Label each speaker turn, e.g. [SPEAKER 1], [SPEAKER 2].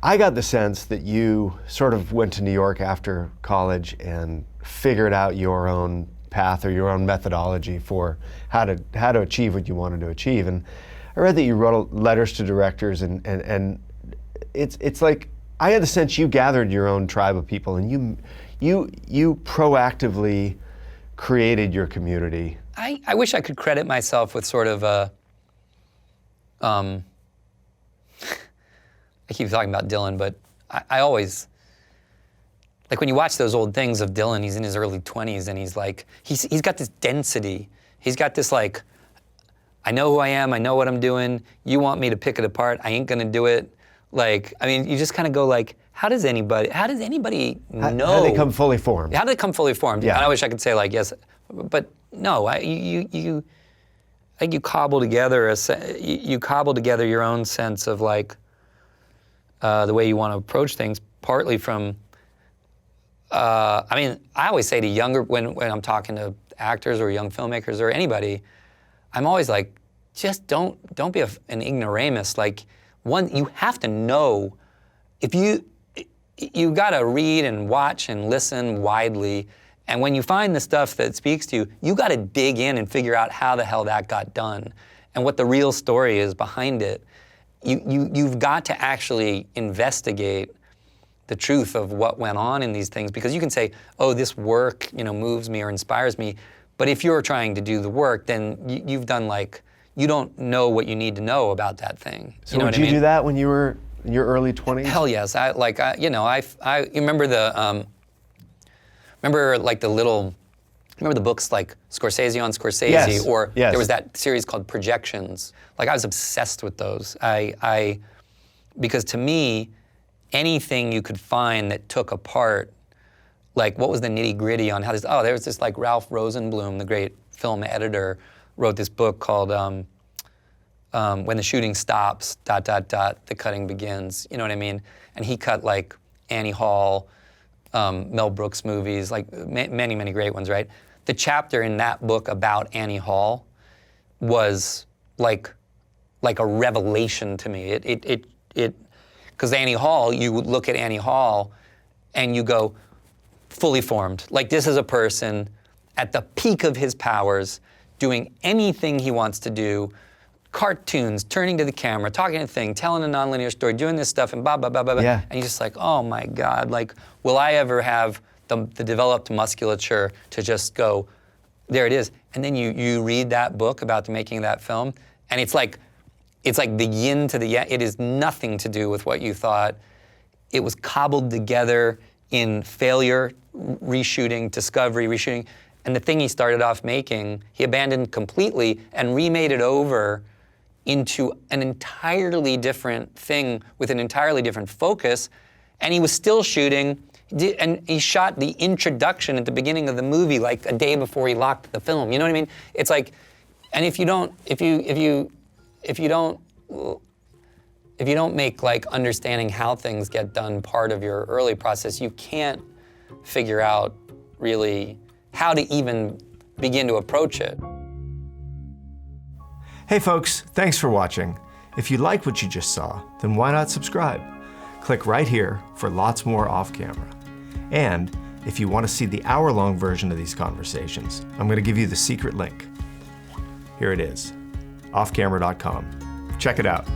[SPEAKER 1] I got the sense that you sort of went to New York after college and figured out your own path or your own methodology for how to achieve what you wanted to achieve. And I read that you wrote letters to directors, and it's like I had the sense you gathered your own tribe of people, and you proactively created your community.
[SPEAKER 2] I wish I could credit myself with sort of a I keep talking about Dylan, but I always, like when you watch those old things of Dylan, he's in his early 20s and he's like, he's got this density. He's got this like, I know who I am, I know what I'm doing, you want me to pick it apart, I ain't gonna do it. Like, I mean, you just kind of go like, how does anybody know?
[SPEAKER 1] How do they come fully formed?
[SPEAKER 2] How do they come fully formed?
[SPEAKER 1] Yeah.
[SPEAKER 2] And I wish I could say like, yes, but no, I think you cobble together your own sense of like, the way you want to approach things, partly from, I mean, I always say to younger, when I'm talking to actors or young filmmakers or anybody, I'm always like, just don't be an ignoramus. Like, you have to know, if you gotta read and watch and listen widely, and when you find the stuff that speaks to you, you gotta dig in and figure out how the hell that got done and what the real story is behind it. You've got to actually investigate the truth of what went on in these things, because you can say, oh, this work, moves me or inspires me, but if you're trying to do the work, then you've done like, you don't know what you need to know about that thing.
[SPEAKER 1] So would you do that when you were in your early 20s?
[SPEAKER 2] Hell yes. I remember remember the books like Scorsese on Scorsese,
[SPEAKER 1] yes.
[SPEAKER 2] or
[SPEAKER 1] yes.
[SPEAKER 2] There was that series called Projections. Like, I was obsessed with those. Because to me, anything you could find that took apart, like what was the nitty gritty on how there was this like Ralph Rosenblum, the great film editor, wrote this book called When the Shooting Stops, ... the Cutting Begins, you know what I mean? And he cut like Annie Hall, Mel Brooks movies, like many, many great ones, right? The chapter in that book about Annie Hall was like a revelation to me. Because Annie Hall, you would look at Annie Hall and you go, fully formed. Like, this is a person at the peak of his powers, doing anything he wants to do, cartoons, turning to the camera, talking to the thing, telling a nonlinear story, doing this stuff, and blah, blah, blah, blah, blah.
[SPEAKER 1] Yeah.
[SPEAKER 2] And you're just like, oh my God, like, will I ever have the developed musculature to just go, there it is. And then you read that book about the making of that film, and it's like the yin to the yang. It is nothing to do with what you thought. It was cobbled together in failure, reshooting, discovery, reshooting. And the thing he started off making, he abandoned completely and remade it over into an entirely different thing with an entirely different focus. And he was still shooting, and he shot the introduction at the beginning of the movie like a day before he locked the film. You know what I mean? It's like, and if you don't make like understanding how things get done part of your early process, you can't figure out really how to even begin to approach it.
[SPEAKER 1] Hey folks, thanks for watching. If you like what you just saw, then why not subscribe? Click right here for lots more off camera. And if you want to see the hour-long version of these conversations, I'm going to give you the secret link. Here it is, offcamera.com. Check it out.